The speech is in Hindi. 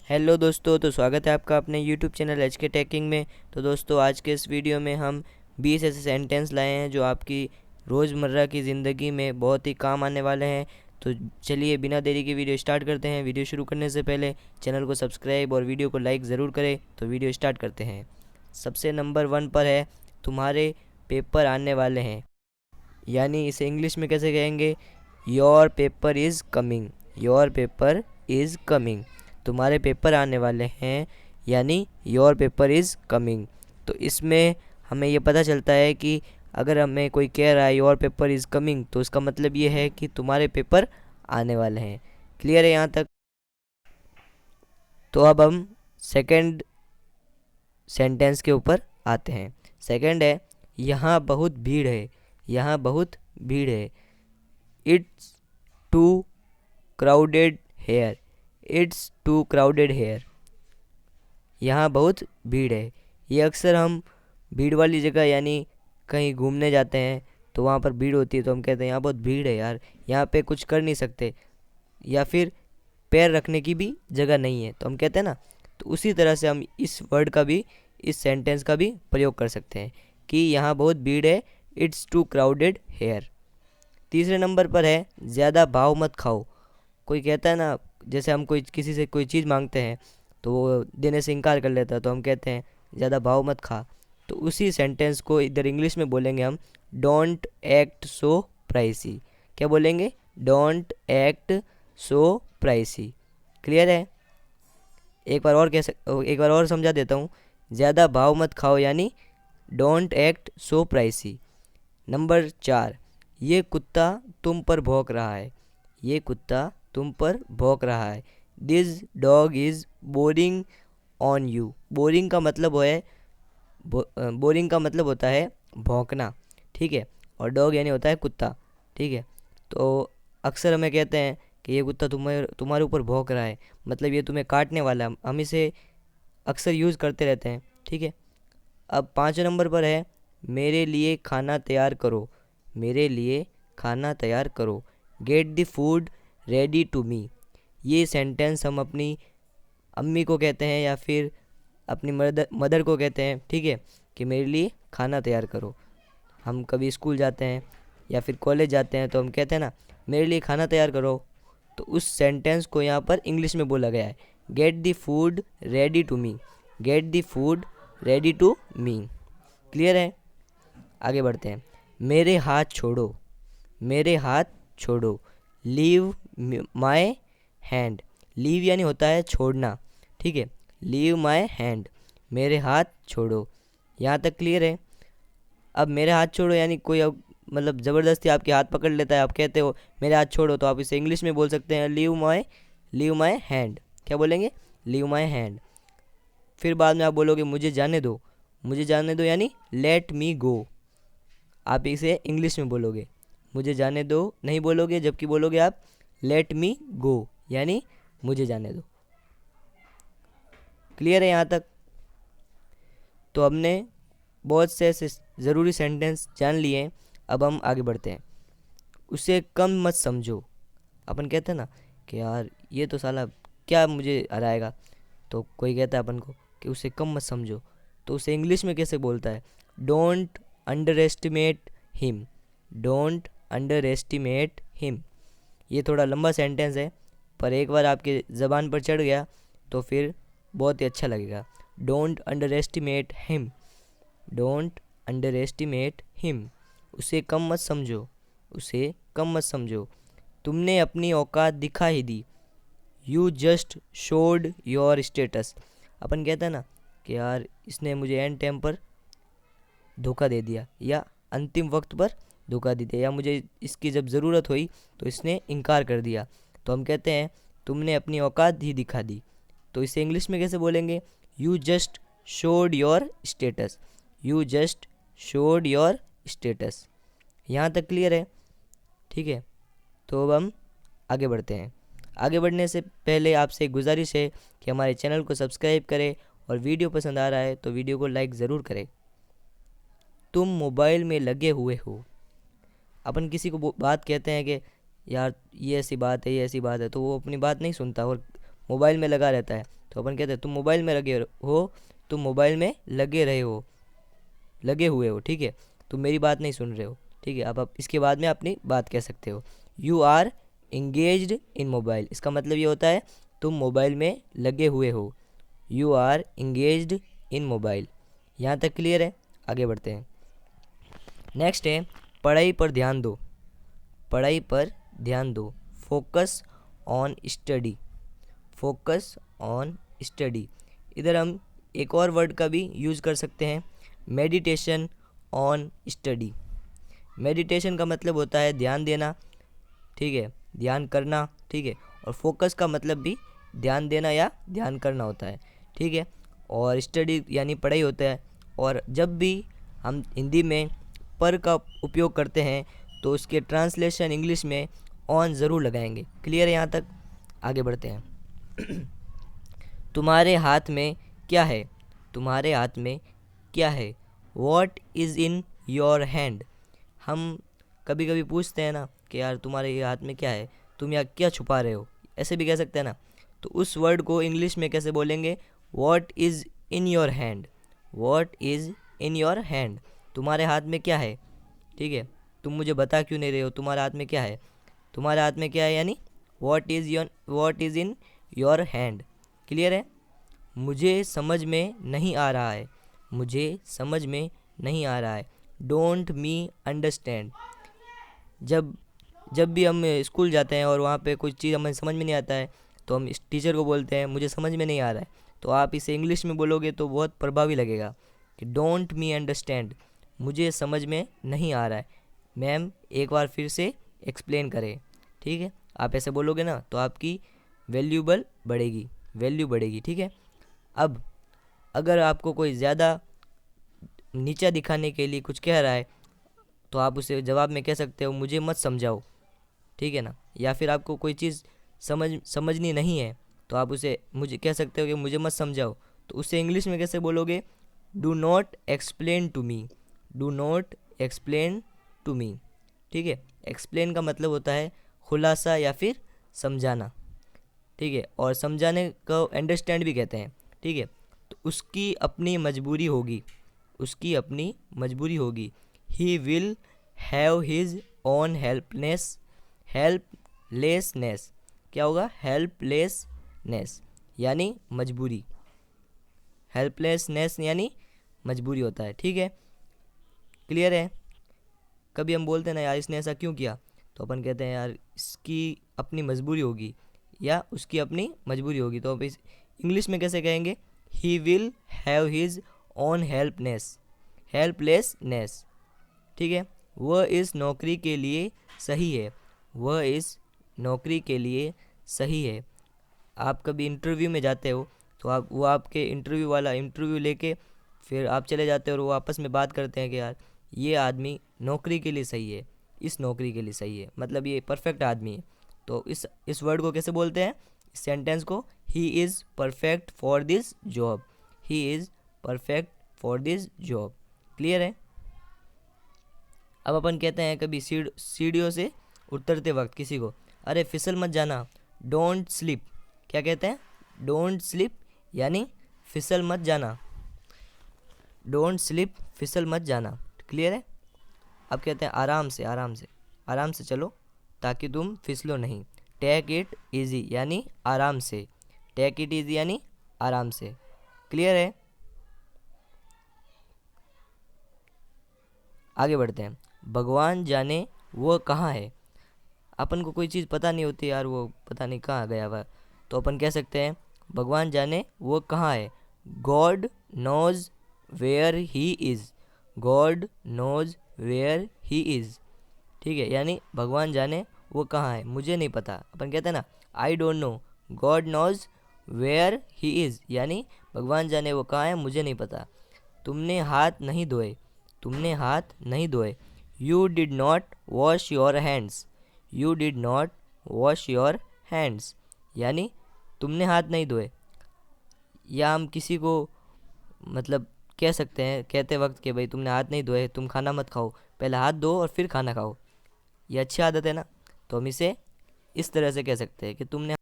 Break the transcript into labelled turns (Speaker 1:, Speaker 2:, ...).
Speaker 1: हेलो दोस्तों, तो स्वागत है आपका अपने यूट्यूब चैनल एच के टेकिंग में। तो दोस्तों, आज के इस वीडियो में हम 20 ऐसे सेंटेंस लाए हैं जो आपकी रोज़मर्रा की ज़िंदगी में बहुत ही काम आने वाले हैं। तो चलिए बिना देरी के वीडियो स्टार्ट करते हैं। वीडियो शुरू करने से पहले चैनल को सब्सक्राइब और वीडियो को लाइक ज़रूर करें। तो वीडियो स्टार्ट करते हैं। सबसे नंबर 1 पर है, तुम्हारे पेपर आने वाले हैं। यानी इसे इंग्लिश में कैसे कहेंगे? Your paper is coming. Your paper is coming. तुम्हारे पेपर आने वाले हैं, यानी योर पेपर इज़ कमिंग। तो इसमें हमें ये पता चलता है कि अगर हमें कोई कह रहा है योर पेपर इज़ कमिंग, तो इसका मतलब ये है कि तुम्हारे पेपर आने वाले हैं। क्लियर है यहाँ तक? तो अब हम सेकंड सेंटेंस के ऊपर आते हैं। सेकंड है, यहाँ बहुत भीड़ है। यहाँ बहुत भीड़ है। It's too crowded here. It's too crowded here. यहाँ बहुत भीड़ है। ये अक्सर हम भीड़ वाली जगह यानी कहीं घूमने जाते हैं तो वहाँ पर भीड़ होती है, तो हम कहते हैं यहाँ बहुत भीड़ है यार, यहाँ पे कुछ कर नहीं सकते, या फिर पैर रखने की भी जगह नहीं है, तो हम कहते हैं ना। तो उसी तरह से हम इस वर्ड का भी, इस सेंटेंस का भी प्रयोग कर सकते हैं कि यहाँ बहुत भीड़ है। It's too crowded here. तीसरे नंबर पर है, ज़्यादा भाव मत खाओ। कोई कहता है ना, जैसे हम कोई किसी से कोई चीज़ मांगते हैं तो वो देने से इनकार कर लेता है, तो हम कहते हैं ज़्यादा भाव मत खा। तो उसी सेंटेंस को इधर इंग्लिश में बोलेंगे हम, डोंट एक्ट सो प्राइसी। क्या बोलेंगे? Don't act so pricey. Clear है? एक बार और समझा देता हूँ। ज़्यादा भाव मत खाओ यानी don't act so pricey. Number 4, ये कुत्ता तुम पर भौंक रहा है। ये कुत्ता तुम पर भौंक रहा है। This dog is boring on you. Boring का मतलब है बोरिंग का मतलब होता है भौंकना, ठीक है। और डॉग यानी होता है कुत्ता, ठीक है। तो अक्सर हमें कहते हैं कि ये कुत्ता तुम्हारे ऊपर भौंक रहा है, मतलब ये तुम्हें काटने वाला है। हम इसे अक्सर यूज़ करते रहते हैं, ठीक है। अब 5 नंबर पर है, मेरे लिए खाना तैयार करो। मेरे लिए खाना तैयार करो। Get the food ready to me. ये सेंटेंस हम अपनी अम्मी को कहते हैं या फिर अपनी मदर को कहते हैं, ठीक है, कि मेरे लिए खाना तैयार करो। हम कभी स्कूल जाते हैं या फिर कॉलेज जाते हैं तो हम कहते हैं ना, मेरे लिए खाना तैयार करो। तो उस सेंटेंस को यहाँ पर इंग्लिश में बोला गया है, get the food ready to me. Get the food ready to me. Clear है? आगे बढ़ते हैं। मेरे हाथ छोड़ो। मेरे हाथ छोड़ो। Leave my hand. लीव यानी होता है छोड़ना, ठीक है। Leave my hand. मेरे हाथ छोड़ो। यहाँ तक क्लियर है? अब मेरे हाथ छोड़ो यानी कोई अब मतलब ज़बरदस्ती आपके हाथ पकड़ लेता है, आप कहते हो मेरे हाथ छोड़ो, तो आप इसे इंग्लिश में बोल सकते हैं, लीव माय हैंड। क्या बोलेंगे? Leave my hand. फिर बाद में आप बोलोगे मुझे जाने दो। मुझे जाने दो यानी लेट मी गो। आप इसे इंग्लिश में बोलोगे, मुझे जाने दो नहीं बोलोगे, जबकि बोलोगे आप लेट मी गो यानी मुझे जाने दो। क्लियर है यहाँ तक? तो हमने बहुत से ऐसे ज़रूरी सेंटेंस जान लिए हैं। अब हम आगे बढ़ते हैं। उसे कम मत समझो। अपन कहते हैं ना कि यार ये तो साला क्या मुझे हराएगा, तो कोई कहता है अपन को कि उसे कम मत समझो, तो उसे इंग्लिश में कैसे बोलता है? Don't under estimate him. Don't under estimate him. ये थोड़ा लंबा सेंटेंस है, पर एक बार आपके ज़बान पर चढ़ गया तो फिर बहुत ही अच्छा लगेगा। Don't under estimate him. Don't under estimate him. उसे कम मत समझो। उसे कम मत समझो। तुमने अपनी औकात दिखा ही दी। You just showed your status. अपन कहते हैं ना कि यार इसने मुझे एंड टाइम पर धोखा दे दिया, या अंतिम वक्त पर धोखा दे दिया, या मुझे इसकी जब ज़रूरत हुई तो इसने इनकार कर दिया। तो हम कहते हैं तुमने अपनी औकात ही दिखा दी। तो इसे इंग्लिश में कैसे बोलेंगे? You just showed your status. You just showed your status. यहाँ तक क्लियर है? ठीक है। तो अब हम आगे बढ़ते हैं। आगे बढ़ने से पहले आपसे एक गुजारिश है कि हमारे चैनल को सब्सक्राइब करें, और वीडियो पसंद आ रहा है तो वीडियो को लाइक ज़रूर करें। तुम मोबाइल में लगे हुए हो। अपन किसी को बात कहते हैं कि यार ये ऐसी बात है, ये ऐसी बात है, तो वो अपनी बात नहीं सुनता और मोबाइल में लगा रहता है। तो अपन कहते हैं तुम मोबाइल में लगे हो, तुम मोबाइल में लगे रहे हो, लगे हुए हो, ठीक है, तुम मेरी बात नहीं सुन रहे हो, ठीक है। अब आप इसके बाद में अपनी बात कह सकते हो। You are engaged in mobile, इसका मतलब ये होता है तुम मोबाइल में लगे हुए हो। You are engaged in mobile. यहाँ तक क्लियर है? आगे बढ़ते हैं। नेक्स्ट है पढ़ाई पर ध्यान दो। पढ़ाई पर ध्यान दो, focus on study. Focus on study. इधर हम एक और वर्ड का भी यूज़ कर सकते हैं, मेडिटेशन ऑन स्टडी। मेडिटेशन का मतलब होता है ध्यान देना, ठीक है, ध्यान करना, ठीक है। और फोकस का मतलब भी ध्यान देना या ध्यान करना होता है, ठीक है। और स्टडी यानी पढ़ाई होता है। और जब भी हम हिंदी में पर का उपयोग करते हैं तो उसके ट्रांसलेशन इंग्लिश में ऑन ज़रूर लगाएंगे। क्लियर है यहाँ तक? आगे बढ़ते हैं। तुम्हारे हाथ में क्या है? तुम्हारे हाथ में क्या है? What is in your hand. हम कभी कभी पूछते हैं ना कि यार तुम्हारे ये हाथ में क्या है, तुम यहाँ क्या छुपा रहे हो, ऐसे भी कह सकते हैं ना। तो उस वर्ड को इंग्लिश में कैसे बोलेंगे? What is in your hand. What is in your hand, तुम्हारे हाथ में क्या है, ठीक है। तुम मुझे बता क्यों नहीं रहे हो तुम्हारे हाथ में क्या है? तुम्हारे हाथ में क्या है यानी what is in your hand. Clear है? मुझे समझ में नहीं आ रहा है। मुझे समझ में नहीं आ रहा है। Don't me understand. जब जब भी हम स्कूल जाते हैं और वहाँ पे कुछ चीज़ हमें समझ में नहीं आता है तो हम इस टीचर को बोलते हैं मुझे समझ में नहीं आ रहा है। तो आप इसे इंग्लिश में बोलोगे तो बहुत प्रभावी लगेगा कि डोंट मी अंडरस्टैंड, मुझे समझ में नहीं आ रहा है, मैम एक बार फिर से एक्सप्लेन करें, ठीक है। आप ऐसे बोलोगे ना तो आपकी वैल्यू बढ़ेगी, ठीक है। अब अगर आपको कोई ज़्यादा नीचा दिखाने के लिए कुछ कह रहा है तो आप उसे जवाब में कह सकते हो मुझे मत समझाओ, ठीक है ना। या फिर आपको कोई चीज़ समझनी नहीं है तो आप उसे मुझे कह सकते हो कि मुझे मत समझाओ। तो उसे इंग्लिश में कैसे बोलोगे? Do not explain to me. Do not explain to me, ठीक है। एक्सप्लेन का मतलब होता है खुलासा या फिर समझाना, ठीक है। और समझाने को अंडरस्टैंड भी कहते हैं, ठीक है। तो उसकी अपनी मजबूरी होगी, उसकी अपनी मजबूरी होगी। He will have his own helplessness. क्या होगा? हेल्पलेसनेस यानी मजबूरी। हेल्पलेसनेस यानी मजबूरी होता है, ठीक है। क्लियर है? कभी हम बोलते हैं ना यार इसने ऐसा क्यों किया, तो अपन कहते हैं यार इसकी अपनी मजबूरी होगी या उसकी अपनी मजबूरी होगी। तो अब इस इंग्लिश में कैसे कहेंगे? He will have his own helplessness, ठीक है। वह इस नौकरी के लिए सही है। वह इस नौकरी के लिए सही है। आप कभी इंटरव्यू में जाते हो तो वो आपके इंटरव्यू वाला इंटरव्यू लेके फिर आप चले जाते हो और वो आपस में बात करते हैं कि यार ये आदमी नौकरी के लिए सही है, इस नौकरी के लिए सही है, मतलब ये परफेक्ट आदमी है। तो इस वर्ड को कैसे बोलते हैं, इस सेंटेंस को? He is perfect for this job. He is perfect for this job. Clear है? अब अपन कहते हैं कभी सीढ़ियों से उतरते वक्त किसी को, अरे फिसल मत जाना, डोंट स्लिप। क्या कहते हैं? डोंट स्लिप यानी फिसल मत जाना। डोंट स्लिप, फिसल मत जाना। क्लियर है? अब कहते हैं आराम से चलो ताकि तुम फिसलो नहीं। टेक इट इजी यानी आराम से। टेक इट इजी यानी आराम से। क्लियर है? आगे बढ़ते हैं। भगवान जाने वो कहाँ है। अपन को कोई चीज़ पता नहीं होती यार, वो पता नहीं कहाँ गया हुआ, तो अपन कह सकते हैं भगवान जाने वो कहाँ है। God knows where he is. God knows where he is, ठीक है। यानी भगवान जाने वो कहाँ है, मुझे नहीं पता। अपन कहते हैं ना I don't know, God knows where he is, यानी भगवान जाने वो कहाँ है, मुझे नहीं पता। तुमने हाथ नहीं धोए। तुमने हाथ नहीं धोए। You did not wash your hands. You did not wash your hands, यानी तुमने हाथ नहीं धोए। या हम किसी को मतलब कह सकते हैं कहते वक्त कि भाई तुमने हाथ नहीं धोए, तुम खाना मत खाओ, पहले हाथ धो और फिर खाना खाओ। ये अच्छी आदत है ना, तो हम इसे इस तरह से कह सकते हैं कि तुमने